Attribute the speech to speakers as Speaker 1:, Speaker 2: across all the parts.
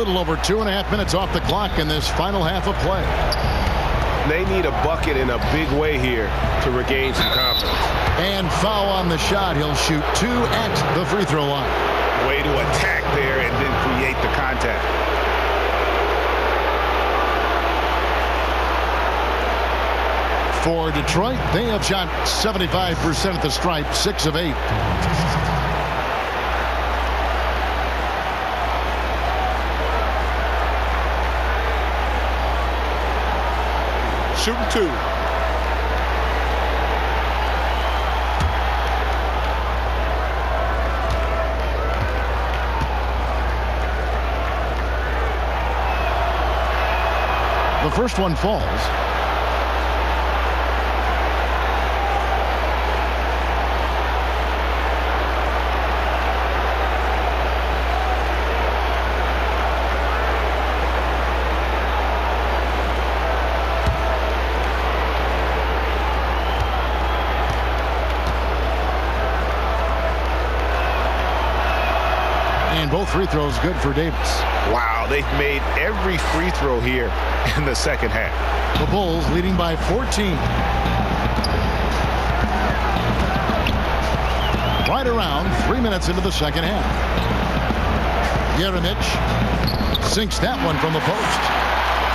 Speaker 1: little over 2.5 minutes off the clock in this final half of play.
Speaker 2: They need a bucket in a big way here to regain some confidence.
Speaker 1: And foul on the shot. He'll shoot 2 at the free throw line.
Speaker 2: Way to attack there and then create the contact.
Speaker 1: For Detroit, they have shot 75% at the stripe, 6 of 8.
Speaker 2: Shooting 2.
Speaker 1: The first one falls. And both free throws good for Davis.
Speaker 2: Wow, they've made every free throw here in the second half.
Speaker 1: The Bulls leading by 14. Right around 3 minutes into the second half. Jeremic sinks that one from the post.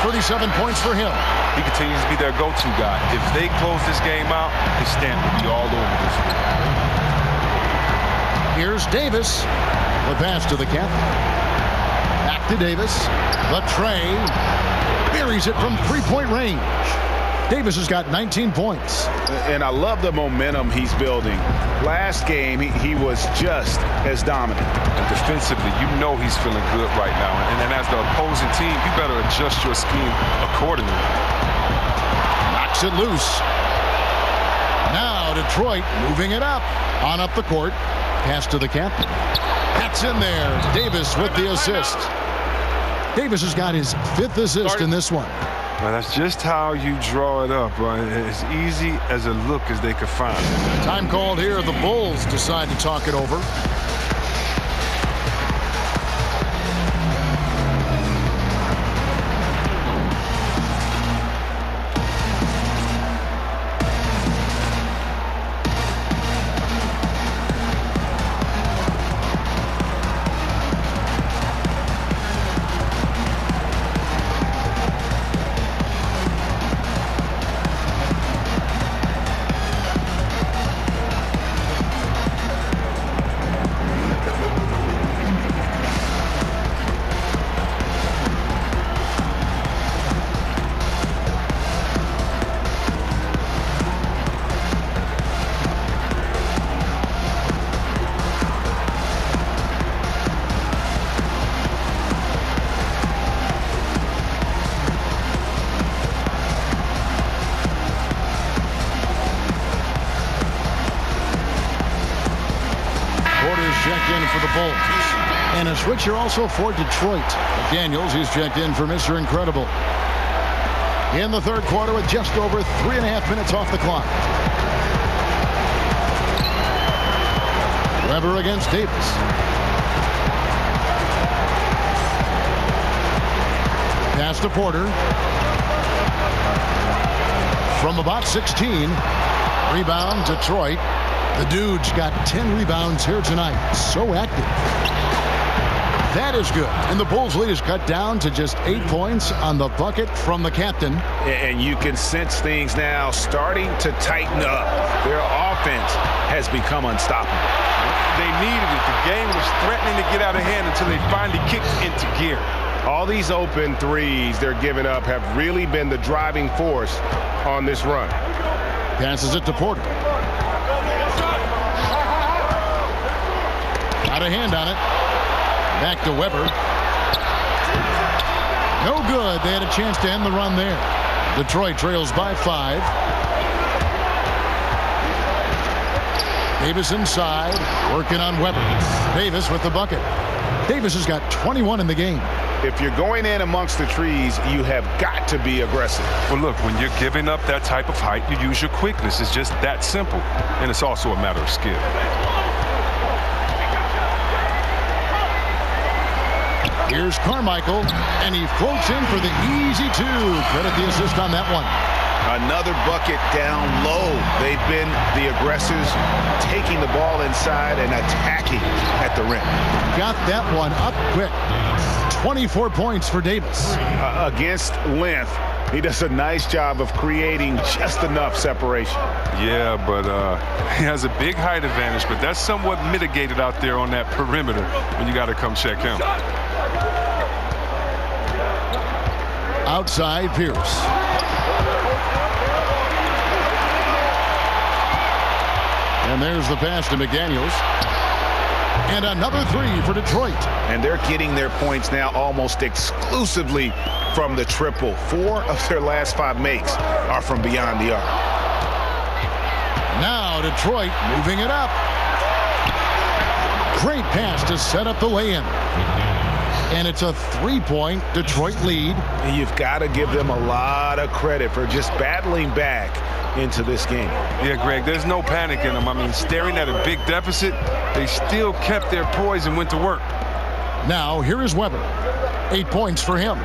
Speaker 1: 37 points for him.
Speaker 3: He continues to be their go-to guy. If they close this game out, his stamp will be all over this league.
Speaker 1: Here's Davis. The pass to the captain. Back to Davis. The tray. Buries it from three-point range. Davis has got 19 points.
Speaker 2: And I love the momentum he's building. Last game, he was just as dominant.
Speaker 3: And defensively, you know he's feeling good right now. And then as the opposing team, you better adjust your scheme accordingly.
Speaker 1: Knocks it loose. Now Detroit moving it up. On up the court. Pass to the captain. That's in there. Davis with the assist. Davis has got his 5th assist in this one.
Speaker 3: Well, that's just how you draw it up. As easy as a look as they could find.
Speaker 1: Time called here. The Bulls decide to talk it over. Checked in for the Bulls. And a switcher also for Detroit. Daniels, who's checked in for Mr. Incredible. In the third quarter with just over 3.5 minutes off the clock. Weber against Davis. Pass to Porter. From about 16. Rebound, Detroit. The Dude's got 10 rebounds here tonight. So active. That is good. And the Bulls' lead is cut down to just 8 points on the bucket from the captain.
Speaker 2: And you can sense things now starting to tighten up. Their offense has become unstoppable.
Speaker 3: They needed it. The game was threatening to get out of hand until they finally kicked into gear.
Speaker 2: All these open threes they're giving up have really been the driving force on this run.
Speaker 1: Passes it to Porter. Got a hand on it. Back to Weber. No good. They had a chance to end the run there. Detroit trails by 5. Davis inside, working on Weber. Davis with the bucket. Davis has got 21 in the game.
Speaker 2: If you're going in amongst the trees, you have got to be aggressive.
Speaker 3: Well, look, when you're giving up that type of height, you use your quickness. It's just that simple. And it's also a matter of skill.
Speaker 1: Here's Carmichael, and he floats in for the easy two. Credit the assist on that one.
Speaker 2: Another bucket down low. They've been the aggressors, taking the ball inside and attacking at the rim.
Speaker 1: Got that one up quick. 24 points for Davis.
Speaker 2: Against length, he does a nice job of creating just enough separation.
Speaker 3: Yeah, but he has a big height advantage, but that's somewhat mitigated out there on that perimeter when you got to come check him.
Speaker 1: Outside Pierce. And there's the pass to McDaniels. And another three for Detroit.
Speaker 2: And they're getting their points now almost exclusively from the triple. 4 of their last 5 makes are from beyond the arc.
Speaker 1: Now Detroit moving it up. Great pass to set up the lay-in. And it's a 3-point Detroit lead.
Speaker 2: And you've got to give them a lot of credit for just battling back into this game.
Speaker 3: Yeah, Greg, there's no panic in them. I mean, staring at a big deficit, they still kept their poise and went to work.
Speaker 1: Now, here is Weber. 8 points for him.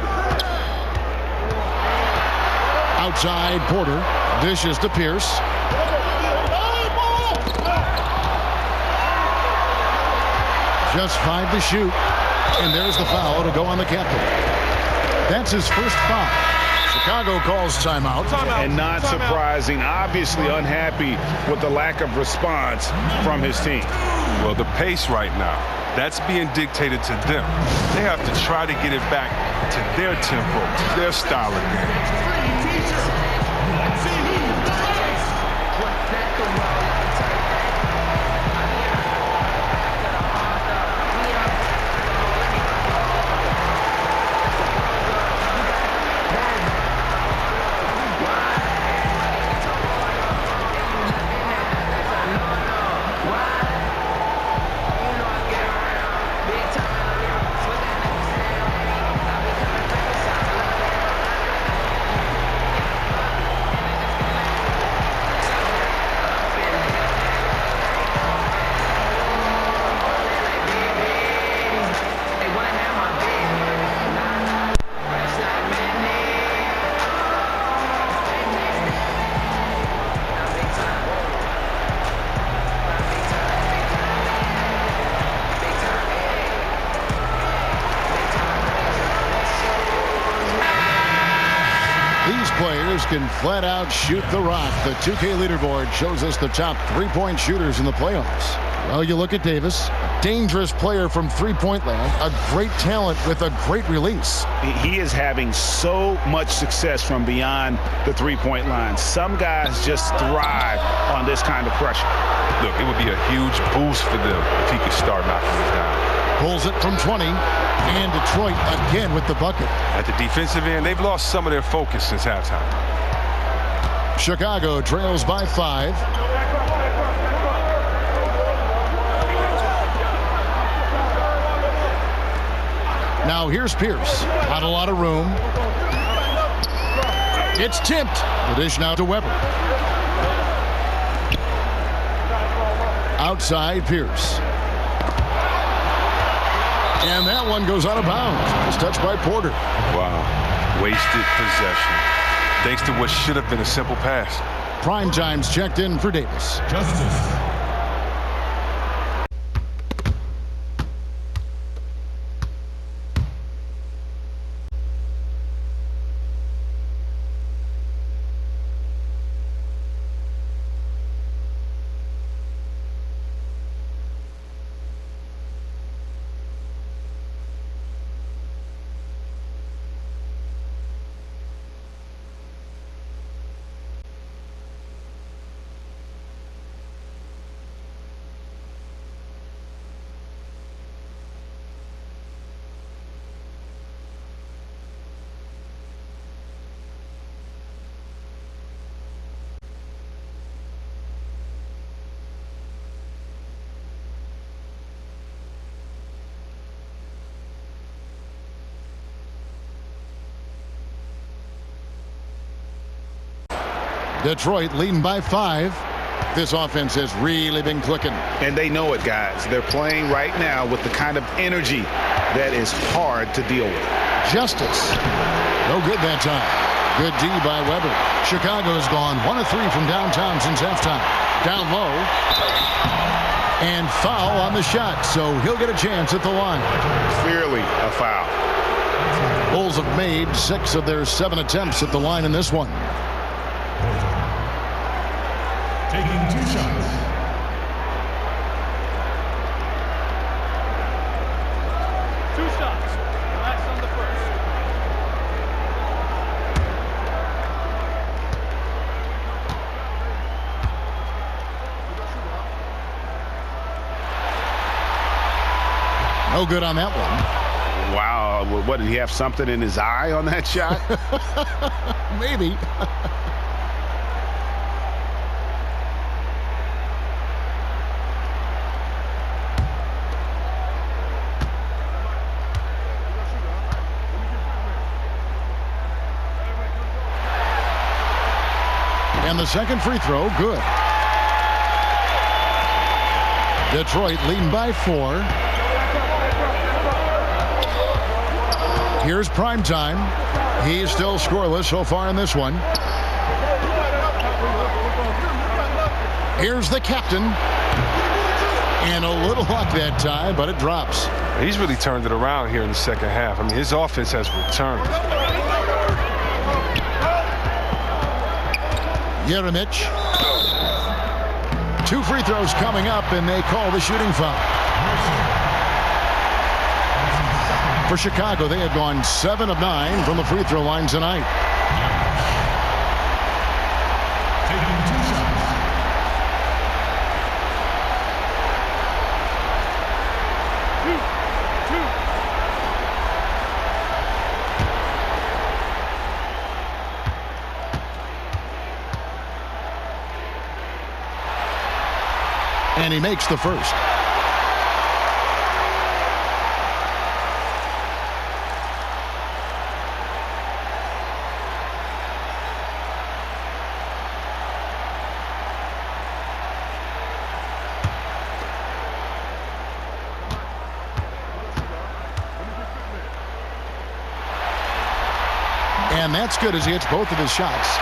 Speaker 1: Outside Porter. Dishes to Pierce. Just 5 to shoot. And there's the foul to go on the captain. That's his first foul. Chicago calls timeout.
Speaker 2: And not surprising, obviously unhappy with the lack of response from his team.
Speaker 3: Well, the pace right now, that's being dictated to them. They have to try to get it back to their tempo, to their style of game.
Speaker 1: Can flat out shoot the rock. The 2K leaderboard shows us the top 3-point shooters in the playoffs. Well, you look at Davis, a dangerous player from three-point land, a great talent with a great release.
Speaker 2: He is having so much success from beyond the three-point line. Some guys just thrive on this kind of pressure.
Speaker 3: Look, it would be a huge boost for them if he could start knocking it down.
Speaker 1: Pulls it from 20, and Detroit again with the bucket.
Speaker 3: At the defensive end, they've lost some of their focus since halftime.
Speaker 1: Chicago trails by 5. Now here's Pierce. Not a lot of room. It's tipped. The dish now to Weber. Outside Pierce. And that one goes out of bounds. It's touched by Porter.
Speaker 3: Wow. Wasted possession. Thanks to what should have been a simple pass.
Speaker 1: Prime time's checked in for Davis.
Speaker 4: Justice.
Speaker 1: Detroit leading by 5. This offense has really been clicking.
Speaker 2: And they know it, guys. They're playing right now with the kind of energy that is hard to deal with.
Speaker 1: Justice. No good that time. Good D by Weber. Chicago's gone 1 of 3 from downtown since halftime. Down low. And foul on the shot, so he'll get a chance at the line.
Speaker 2: Clearly a foul.
Speaker 1: Bulls have made 6 of their 7 attempts at the line in this one.
Speaker 4: Taking 2 shots.
Speaker 5: Last on the first.
Speaker 1: No good on that one.
Speaker 2: Wow. What, did he have something in his eye on that shot?
Speaker 1: Maybe. And the second free throw, good. Detroit leading by 4. Here's Primetime. He's still scoreless so far in this one. Here's the captain. And a little luck that time, but it drops.
Speaker 3: He's really turned it around here in the second half. I mean, his offense has returned.
Speaker 1: Jeremic. 2 free throws coming up, and they call the shooting foul. For Chicago, they had gone 7 of 9 from the free throw line tonight.
Speaker 4: Taking 2 shots.
Speaker 1: And he makes the first. And that's good as he hits both of his shots.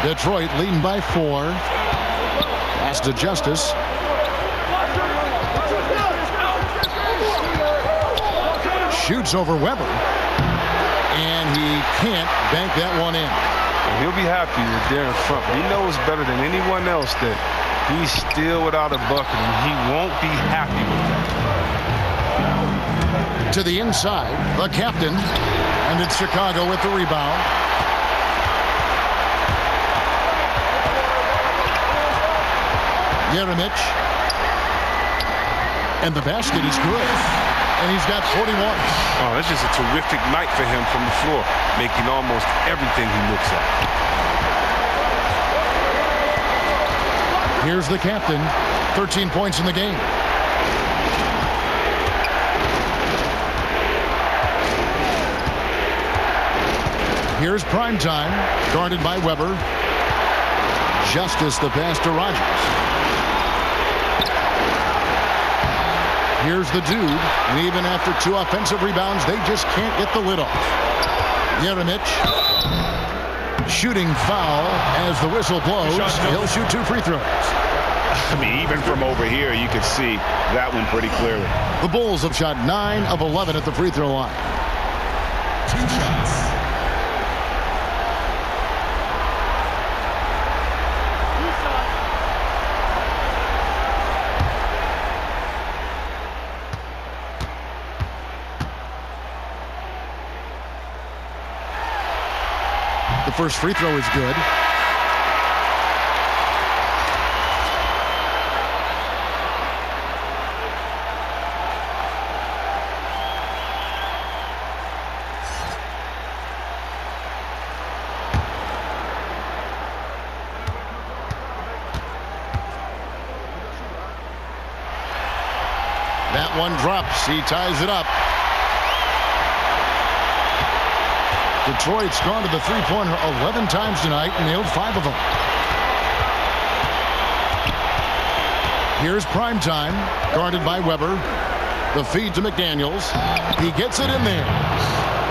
Speaker 1: Detroit leading by 4. Pass to Justice. Shoots over Weber. And he can't bank that one in.
Speaker 3: He'll be happy that they're in front. But he knows better than anyone else that he's still without a bucket, and he won't be happy with that.
Speaker 1: To the inside, the captain. And it's Chicago with the rebound. Jeremic. And the basket is good. And he's got 41.
Speaker 3: Oh, that's just a terrific night for him from the floor, making almost everything he looks at.
Speaker 1: Here's the captain. 13 points in the game. Here's Primetime, guarded by Weber. Justice the pass to Rogers. Here's the dude, and even after 2 offensive rebounds, they just can't get the lid off. Jeremic. Shooting foul as the whistle blows. He'll shoot 2 free throws.
Speaker 2: I mean, even from over here, you could see that one pretty clearly.
Speaker 1: The Bulls have shot 9 of 11 at the free throw line.
Speaker 4: 2 shots.
Speaker 1: The first free throw is good. That one drops. He ties it up. Detroit's gone to the three-pointer 11 times tonight and nailed 5 of them. Here's Primetime, guarded by Weber. The feed to McDaniels. He gets it in there.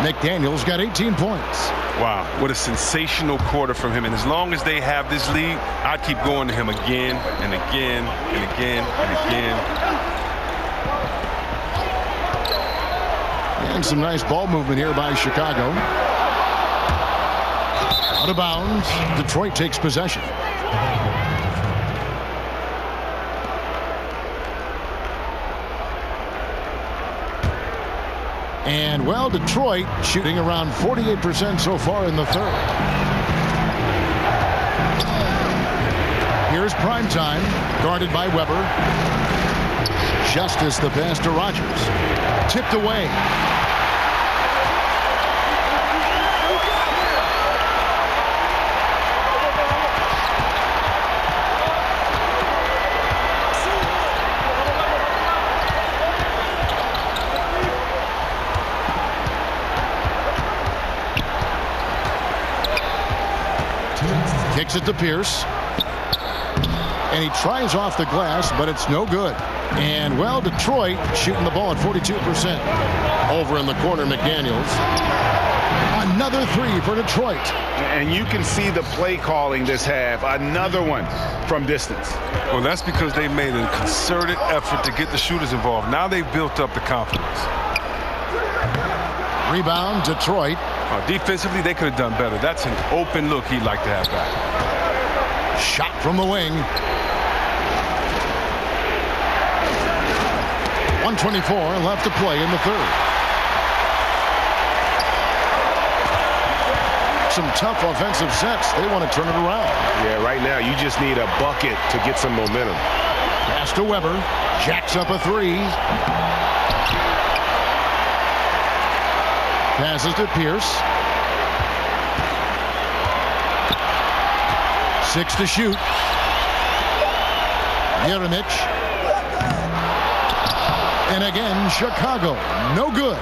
Speaker 1: McDaniels got 18 points.
Speaker 3: Wow, what a sensational quarter from him. And as long as they have this lead, I keep going to him again and again and again and again.
Speaker 1: And some nice ball movement here by Chicago. Out of bounds. Detroit takes possession. And, well, Detroit shooting around 48% so far in the third. Here's Primetime, guarded by Weber. Justice the pass to Rogers. Tipped away. Kicks it to Pierce. And he tries off the glass, but it's no good. And, well, Detroit shooting the ball at 42%. Over in the corner, McDaniels. Another three for Detroit.
Speaker 2: And you can see the play calling this half. Another one from distance.
Speaker 3: Well, that's because they made a concerted effort to get the shooters involved. Now they've built up the confidence.
Speaker 1: Rebound, Detroit.
Speaker 3: Defensively, they could have done better. That's an open look he'd like to have back.
Speaker 1: Shot from the wing. 1:24 left to play in the third. Some tough offensive sets. They want to turn it around.
Speaker 2: Yeah, right now you just need a bucket to get some momentum.
Speaker 1: Pass to Weber. Jacks up a three. Passes to Pierce. 6 to shoot. Jeremic. And again, Chicago. No good.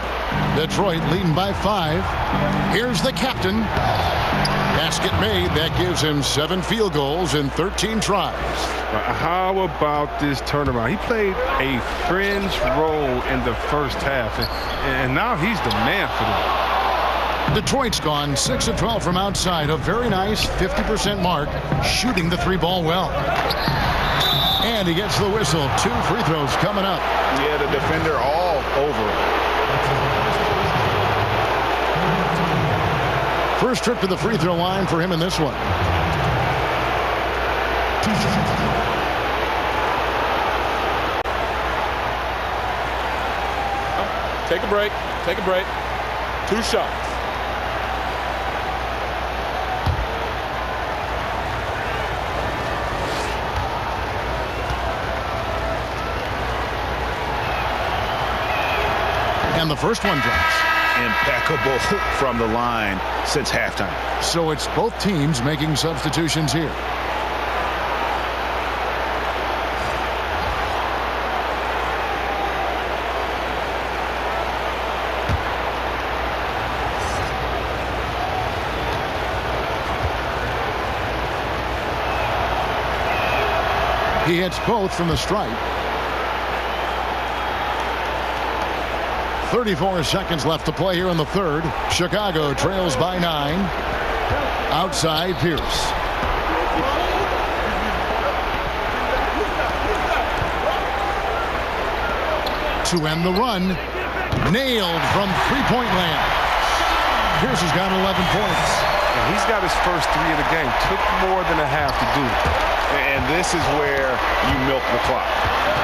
Speaker 1: Detroit leading by 5. Here's the captain. Basket made. That gives him 7 field goals in 13 tries.
Speaker 3: How about this turnaround? He played a fringe role in the first half, and now he's the man for them.
Speaker 1: Detroit's gone 6 of 12 from outside. A very nice 50% mark, shooting the 3-ball well. And he gets the whistle. 2 free throws coming up.
Speaker 2: Yeah, the defender all over it.
Speaker 1: First trip to the free throw line for him in this one.
Speaker 5: Take a break. Take a break. 2 shots.
Speaker 1: And the first one drops.
Speaker 2: Impeccable from the line since halftime.
Speaker 1: So it's both teams making substitutions here. He hits both from the stripe. 34 seconds left to play here in the third. Chicago trails by 9. Outside, Pierce. To end the run. Nailed from three-point land. Pierce has got 11 points.
Speaker 3: And he's got his first 3 of the game. Took more than a half to do it.
Speaker 2: And this is where you milk the clock.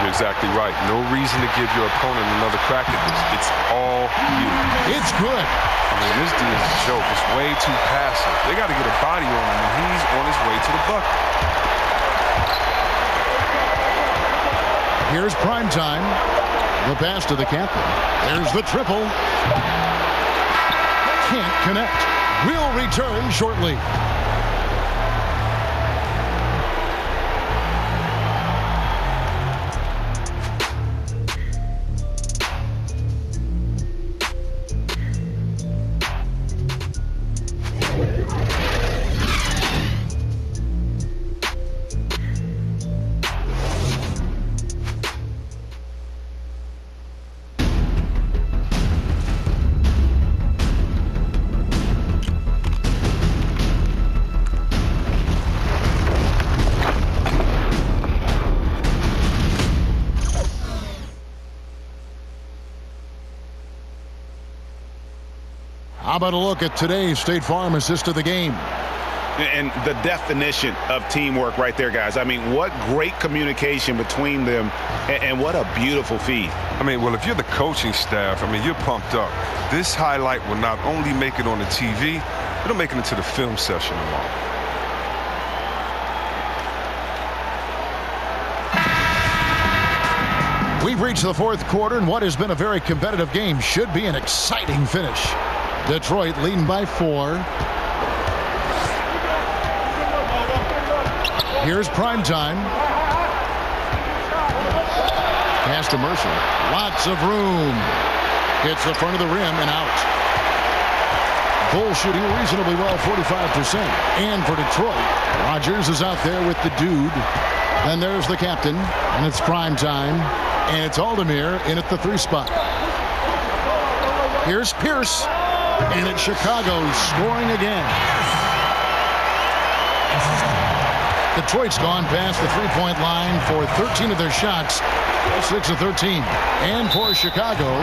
Speaker 3: You're exactly right. No reason to give your opponent another crack at this. It's all you.
Speaker 1: It's good.
Speaker 3: I mean, this dude is a joke. It's way too passive. They got to get a body on him, and he's on his way to the bucket.
Speaker 1: Here's Primetime. The pass to the captain. There's the triple. Can't connect. Will return shortly. How about a look at today's State Farm assist of the game?
Speaker 2: And the definition of teamwork right there, guys. I mean, what great communication between them, and what a beautiful feed.
Speaker 3: I mean, well, if you're the coaching staff, I mean, you're pumped up. This highlight will not only make it on the TV, it'll make it into the film session tomorrow.
Speaker 1: We've reached the fourth quarter, and what has been a very competitive game should be an exciting finish. Detroit leading by 4. Here's prime time. Pass to Mercer. Lots of room. Hits the front of the rim and out. Bulls shooting reasonably well, 45%. And for Detroit, Rogers is out there with the dude. And there's the captain. And it's prime time. And it's Aldemir in at the 3 spot. Here's Pierce. And it's Chicago scoring again. Detroit's gone past the 3-point line for 13 of their shots, 6 of 13. And for Chicago,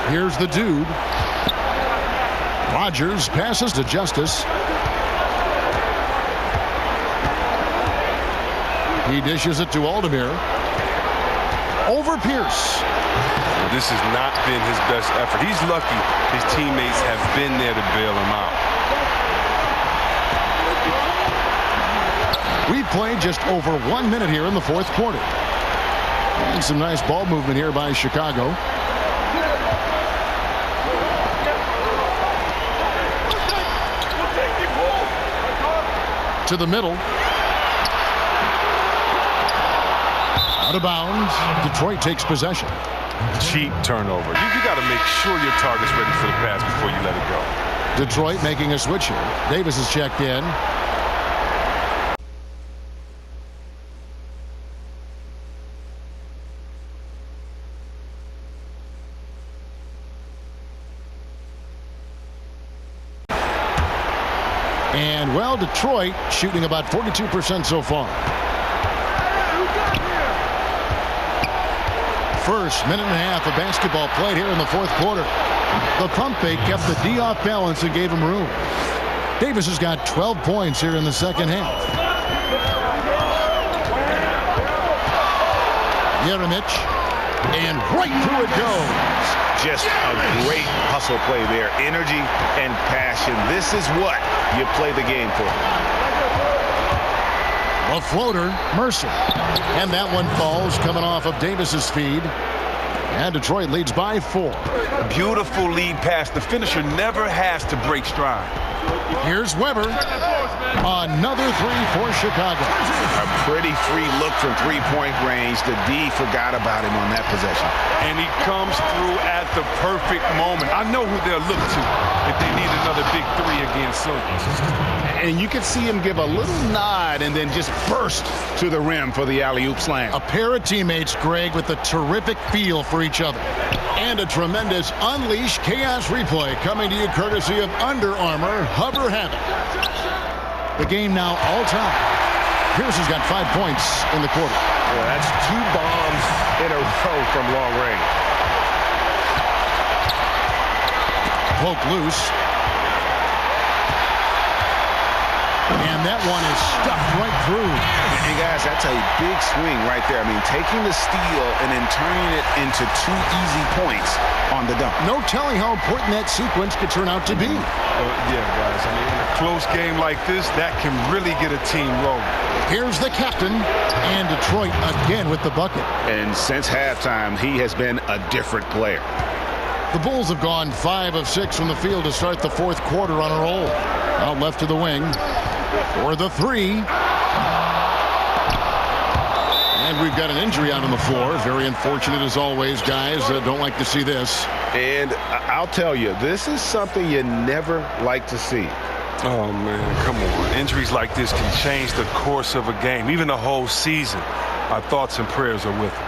Speaker 1: here's the dude. Rogers passes to Justice. He dishes it to Aldemir. Over Pierce.
Speaker 3: Well, this has not been his best effort. He's lucky his teammates have been there to bail him out.
Speaker 1: We've played just over 1 minute here in the fourth quarter. And some nice ball movement here by Chicago. To the middle. Out of bounds. Detroit takes possession.
Speaker 3: Cheap turnover. You got to make sure your target's ready for the pass before you let it go.
Speaker 1: Detroit making a switch here. Davis is checked in. And, well, Detroit shooting about 42% so far. First minute and a half of basketball played here in the fourth quarter. The pump fake kept the D off balance and gave him room. Davis has got 12 points here in the second half. Jeremic, and right through it goes.
Speaker 2: Just a great hustle play there. Energy and passion. This is what you play the game for.
Speaker 1: A floater, Mercer. And that one falls coming off of Davis's feed. And Detroit leads by 4.
Speaker 3: Beautiful lead pass. The finisher never has to break stride.
Speaker 1: Here's Weber. Another 3 for Chicago.
Speaker 2: A pretty free look from 3-point range. The D forgot about him on that possession.
Speaker 3: And he comes through at the perfect moment. I know who they'll look to if they need another big 3 against Silvers.
Speaker 2: And you can see him give a little nod and then just burst to the rim for the alley-oop slam.
Speaker 1: A pair of teammates, Greg, with a terrific feel for each other. And a tremendous Unleash Chaos replay coming to you courtesy of Under Armour Hover Habit. The game now all time. Pierce has got 5 points in the quarter.
Speaker 2: Well, that's 2 bombs in a row from long range.
Speaker 1: Poke loose. And that one is stuffed right through.
Speaker 2: And guys, that's a big swing right there. I mean, taking the steal and then turning it into 2 easy points on the dunk.
Speaker 1: No telling how important that sequence could turn out to be.
Speaker 3: Yeah, guys. I mean, in a close game like this, that can really get a team rolling.
Speaker 1: Here's the captain, and Detroit again with the bucket.
Speaker 2: And since halftime, he has been a different player.
Speaker 1: The Bulls have gone 5 of 6 from the field to start the fourth quarter on a roll. Out left to the wing for the 3. And we've got an injury out on the floor. Very unfortunate as always, guys. Don't like to see this.
Speaker 2: And I'll tell you, this is something you never like to see.
Speaker 3: Oh, man, come on. Injuries like this can change the course of a game, even the whole season. Our thoughts and prayers are with him.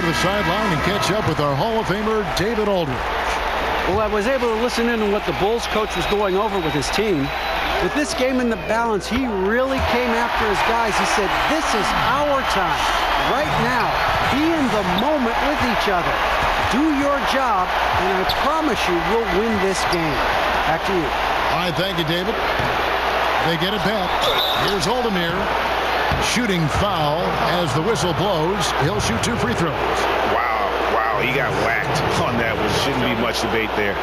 Speaker 1: to the sideline and catch up with our Hall of Famer, David Aldridge.
Speaker 6: Well, I was able to listen in on what the Bulls coach was going over with his team. With this game in the balance, he really came after his guys. He said, this is our time. Right now, be in the moment with each other. Do your job, and I promise you we'll win this game. Back to you.
Speaker 1: All right, thank you, David. They get it back. Here's Oldemir. Shooting foul as the whistle blows. He'll shoot 2 free throws.
Speaker 2: Wow, he got whacked on that one. Shouldn't be much debate there.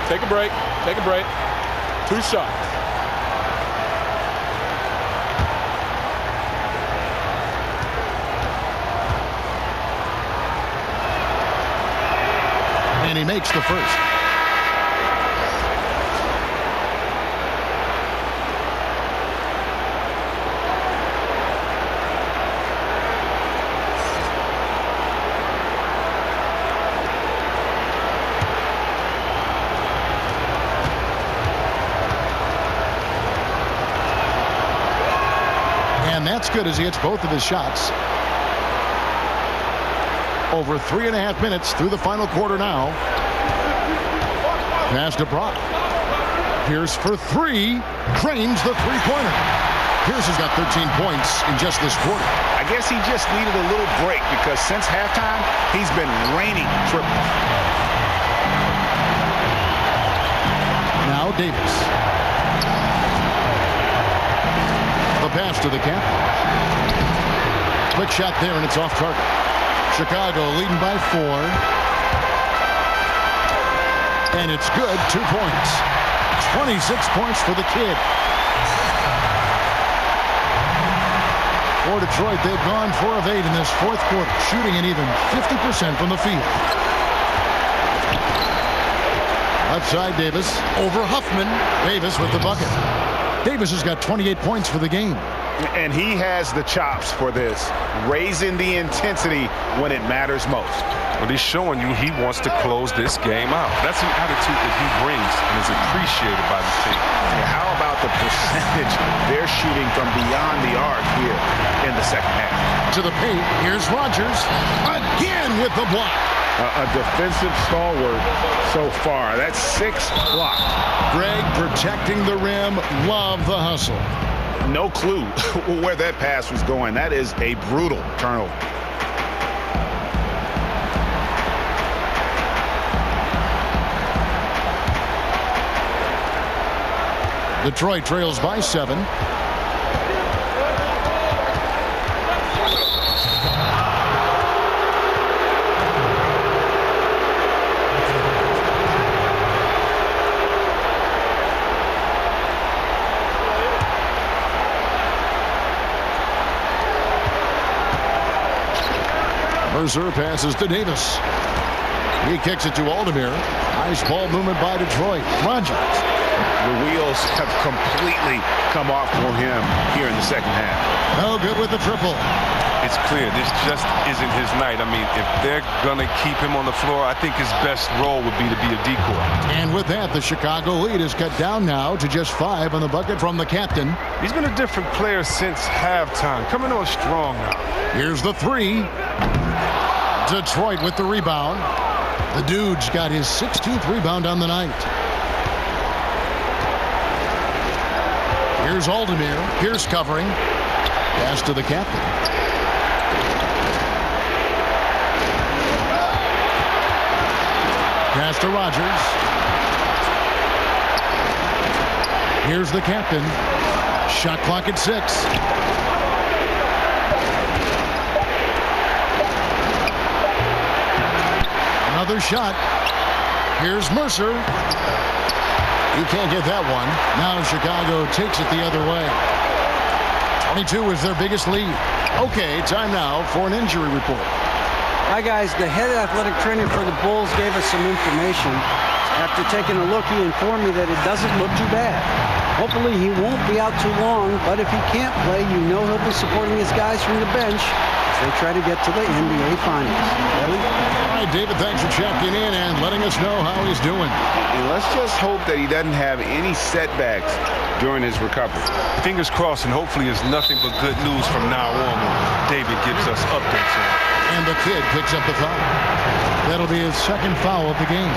Speaker 5: Take a break. Take a break. 2 shots.
Speaker 1: And he makes the first. And that's good as he hits both of his shots. Over 3.5 minutes through the final quarter now. Pass to Brock. Pierce for 3. Cranes the three-pointer. Pierce has got 13 points in just this quarter.
Speaker 2: I guess he just needed a little break because since halftime, he's been raining triples.
Speaker 1: Now Davis. The pass to the cap. Quick shot there, and it's off target. Chicago leading by 4. And it's good. 2 points. 26 points for the kid. For Detroit, they've gone 4 of 8 in this fourth quarter, shooting an even 50% from the field. Left side, Davis over Huffman. Davis with the bucket. Davis has got 28 points for the game.
Speaker 2: And he has the chops for this, raising the intensity when it matters most.
Speaker 3: Well, he's showing you he wants to close this game out. That's an attitude that he brings and is appreciated by the team.
Speaker 2: Yeah, how about the percentage they're shooting from beyond the arc here in the second half?
Speaker 1: To the paint, here's Rogers again with the block.
Speaker 2: A defensive stalwart so far. That's 6 blocked.
Speaker 1: Greg protecting the rim. Love the hustle.
Speaker 2: No clue where that pass was going. That is a brutal turnover.
Speaker 1: Detroit trails by 7. Mercer passes to Davis. He kicks it to Oldemir. Nice ball movement by Detroit. Rogers.
Speaker 2: The wheels have completely come off for him here in the second half.
Speaker 1: No good with the triple.
Speaker 3: It's clear this just isn't his night. I mean, if they're going to keep him on the floor, I think his best role would be to be a decoy. And
Speaker 1: with that, the Chicago lead is cut down now to just 5 on the bucket from the captain.
Speaker 3: He's been a different player since halftime, coming on strong now.
Speaker 1: Here's the 3. Detroit with the rebound. The Dude's got his 16th rebound on the night. Here's Oldemir. Pierce covering. Pass to the captain. Pass to Rogers. Here's the captain. Shot clock at 6. Another shot. Here's Mercer. He can't get that one. Now Chicago takes it the other way. 22 is their biggest lead. Okay, time now for an injury report.
Speaker 6: Hi, guys. The head athletic trainer for the Bulls gave us some information. After taking a look, he informed me that it doesn't look too bad. Hopefully, he won't be out too long, but if he can't play, you know he'll be supporting his guys from the bench as they try to get to the NBA Finals. Ready?
Speaker 1: All right, David, thanks for checking in and letting us know how he's doing.
Speaker 2: And let's just hope that he doesn't have any setbacks during his recovery.
Speaker 3: Fingers crossed, and hopefully it's nothing but good news from now on when David gives us updates on it.
Speaker 1: And the kid picks up the foul. That'll be his second foul of the game.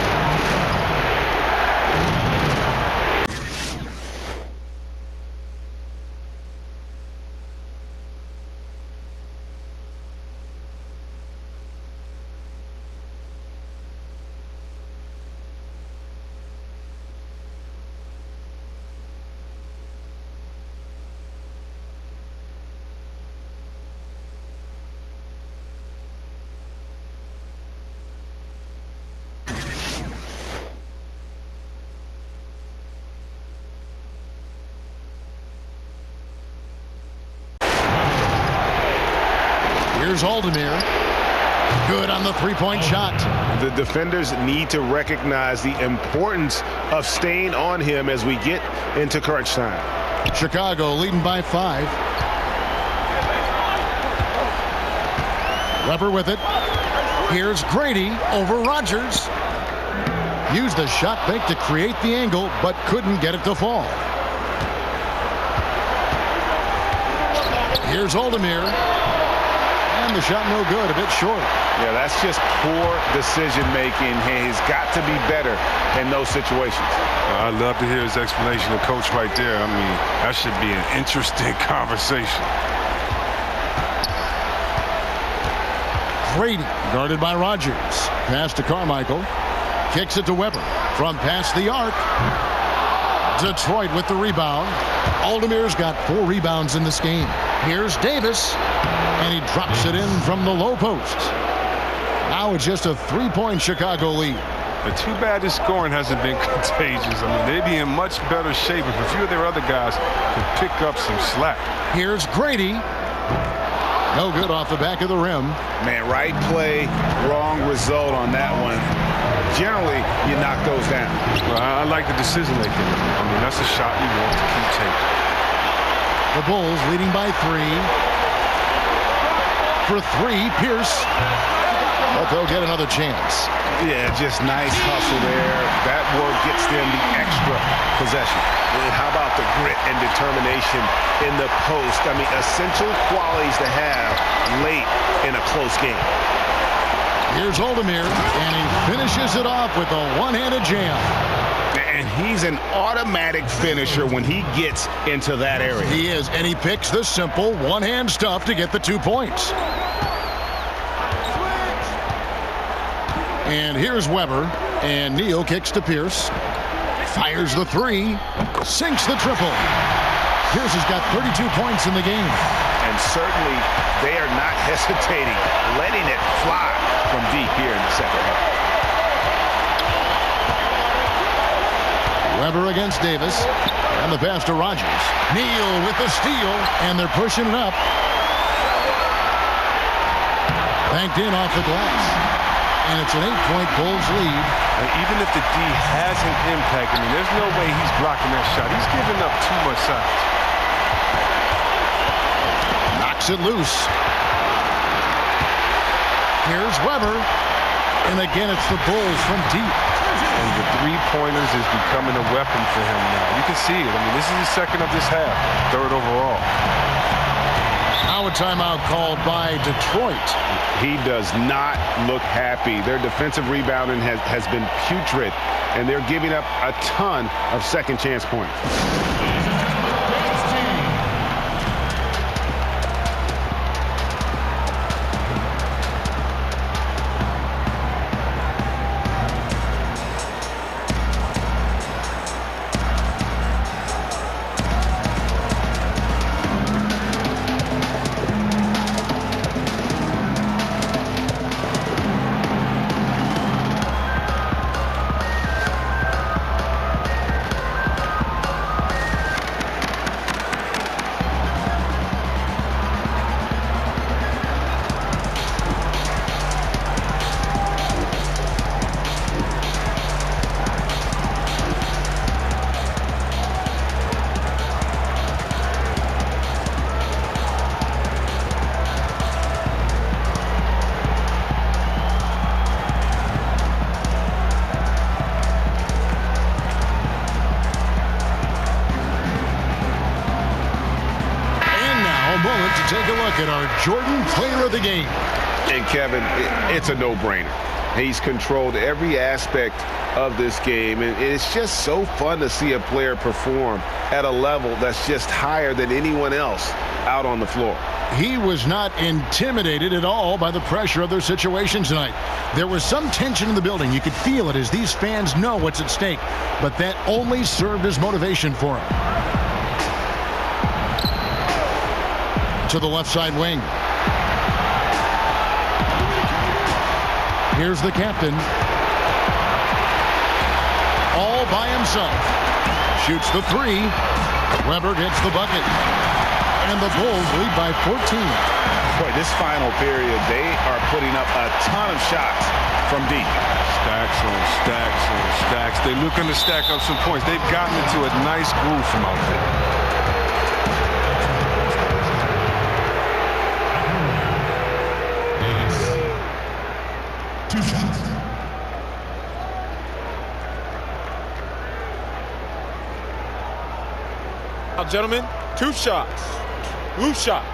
Speaker 1: Here's Aldemir. Good on the three-point shot.
Speaker 2: The defenders need to recognize the importance of staying on him as we get into crunch time.
Speaker 1: Chicago leading by 5. Weber with it. Here's Grady over Rogers. Used the shot fake to create the angle, but couldn't get it to fall. Here's Aldemir. And the shot no good, a bit short.
Speaker 2: Yeah, that's just poor decision-making. He's got to be better in those situations.
Speaker 3: I'd love to hear his explanation of coach right there. I mean, that should be an interesting conversation.
Speaker 1: Grady guarded by Rogers. Pass to Carmichael. Kicks it to Weber. From past the arc. Detroit with the rebound. Aldemir's got 4 rebounds in this game. Here's Davis. And he drops it in from the low post. Now it's just a 3-point Chicago lead.
Speaker 3: But too bad this scoring hasn't been contagious. I mean, they'd be in much better shape if a few of their other guys could pick up some slack.
Speaker 1: Here's Grady. No good off the back of the rim.
Speaker 2: Man, right play, wrong result on that one. Generally, you knock those down.
Speaker 3: Well, I like the decision making. I mean, that's a shot you want to keep taking.
Speaker 1: The Bulls leading by 3. For 3, Pierce. But they'll get another chance.
Speaker 2: Yeah, just nice hustle there. That work gets them the extra possession. And how about the grit and determination in the post? I mean, essential qualities to have late in a close game.
Speaker 1: Here's Aldemir, and he finishes it off with a one-handed jam.
Speaker 2: And he's an automatic finisher when he gets into that area.
Speaker 1: He is, and he picks the simple one-hand stuff to get the 2 points. And here's Weber, and Neal kicks to Pierce. Fires the 3, sinks the triple. Pierce has got 32 points in the game.
Speaker 2: And certainly they are not hesitating, letting it fly from deep here in the second half.
Speaker 1: Weber against Davis, and the pass to Rogers. Neal with the steal, and they're pushing it up. Banked in off the glass. And it's an 8-point Bulls lead.
Speaker 3: And even if the D has an impact, I mean, there's no way he's blocking that shot. He's giving up too much size.
Speaker 1: Knocks it loose. Here's Weber. And again, it's the Bulls from deep.
Speaker 3: And the three-pointers is becoming a weapon for him now. You can see it. I mean, this is the second of this half, 3rd overall.
Speaker 1: Now a timeout called by Detroit.
Speaker 2: He does not look happy. Their defensive rebounding has been putrid, and they're giving up a ton of second chance points.
Speaker 1: take a look at our Jordan Player of the Game.
Speaker 2: And Kevin, it's a no-brainer. He's controlled every aspect of this game, and it's just so fun to see a player perform at a level that's just higher than anyone else out on the floor.
Speaker 1: He was not intimidated at all by the pressure of their situation tonight. There was some tension in the building. You could feel it as these fans know what's at stake, but that only served as motivation for him. To the left side wing. Here's the captain. All by himself. Shoots the three. Weber gets the bucket. And the Bulls lead by 14.
Speaker 2: Boy, this final period, they are putting up a ton of shots from deep.
Speaker 3: Stacks on stacks on stacks. They're looking to stack up some points. They've gotten into a nice groove from out there.
Speaker 5: Now, gentlemen, 2 shots. 2 shots.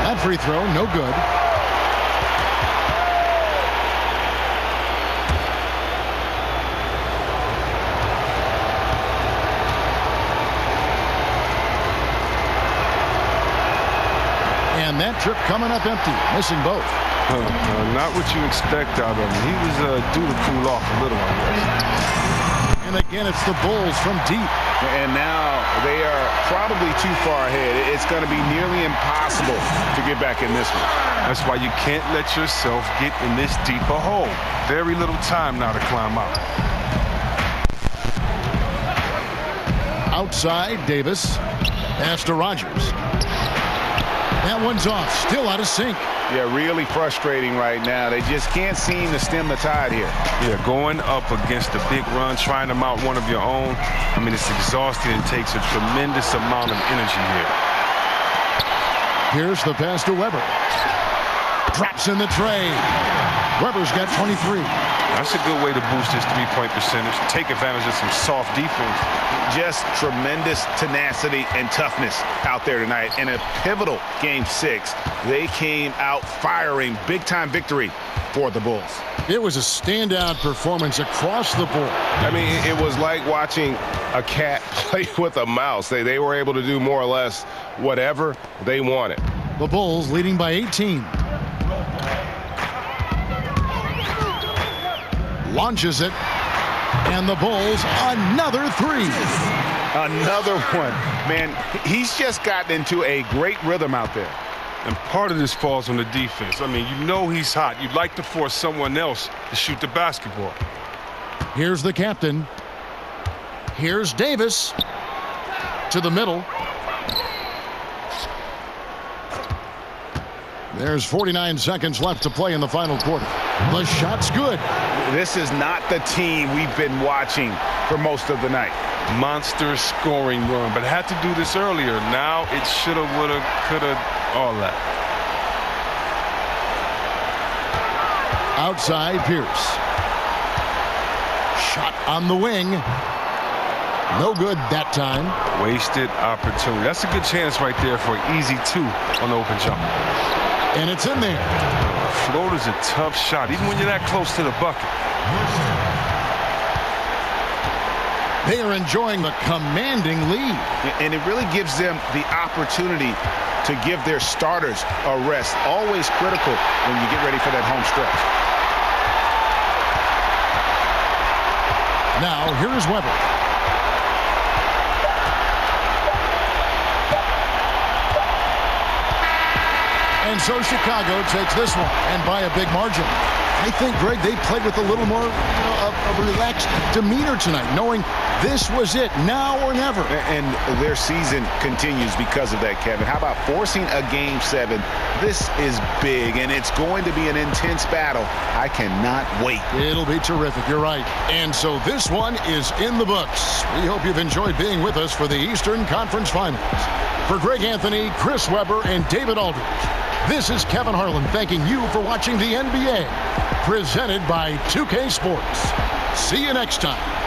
Speaker 1: That free throw, no good. And that trip coming up empty, missing both.
Speaker 3: Not what you expect out of him. He was due to cool off a little, I guess.
Speaker 1: And again, it's the Bulls from deep.
Speaker 2: And now they are probably too far ahead. It's going to be nearly impossible to get back in this one.
Speaker 3: That's why you can't let yourself get in this deep a hole. Very little time now to climb out.
Speaker 1: Outside, Davis. Pass to Rogers. That one's off. Still out of sync.
Speaker 2: Yeah, really frustrating right now. They just can't seem to stem the tide here.
Speaker 3: Yeah, going up against a big run, trying to mount one of your own. I mean, it's exhausting. It takes a tremendous amount of energy here.
Speaker 1: Here's the pass to Weber. Drops in the tray. Weber's got 23.
Speaker 3: That's a good way to boost his three-point percentage. Take advantage of some soft defense.
Speaker 2: Just tremendous tenacity and toughness out there tonight. In a pivotal Game 6, they came out firing. Big-time victory for the Bulls.
Speaker 1: It was a standout performance across the board.
Speaker 7: I mean, it was like watching a cat play with a mouse. They were able to do more or less whatever they wanted.
Speaker 1: The Bulls leading by 18. Launches it. And the Bulls, another three.
Speaker 2: Another one. Man, he's just gotten into a great rhythm out there.
Speaker 3: And part of this falls on the defense. I mean, you know he's hot. You'd like to force someone else to shoot the basketball.
Speaker 1: Here's the captain. Here's Davis. To the middle. There's 49 seconds left to play in the final quarter. The shot's good.
Speaker 2: This is not the team we've been watching for most of the night.
Speaker 3: Monster scoring run, but had to do this earlier. Now it shoulda, woulda, coulda, all that.
Speaker 1: Outside, Pierce. Shot on the wing. No good that time.
Speaker 3: Wasted opportunity. That's a good chance right there for an easy 2 on the open jump.
Speaker 1: And it's in there.
Speaker 3: Floater's a tough shot, even when you're that close to the bucket.
Speaker 1: They are enjoying the commanding lead.
Speaker 2: And it really gives them the opportunity to give their starters a rest. Always critical when you get ready for that home stretch.
Speaker 1: Now, here is Weber. And so Chicago takes this one, and by a big margin. I think, Greg, they played with a little more of a relaxed demeanor tonight, knowing this was it, now or never.
Speaker 2: And their season continues because of that, Kevin. How about forcing a Game 7? This is big, and it's going to be an intense battle. I cannot wait.
Speaker 1: It'll be terrific. You're right. And so this one is in the books. We hope you've enjoyed being with us for the Eastern Conference Finals. For Greg Anthony, Chris Webber, and David Aldridge, this is Kevin Harlan thanking you for watching the NBA, presented by 2K Sports. See you next time.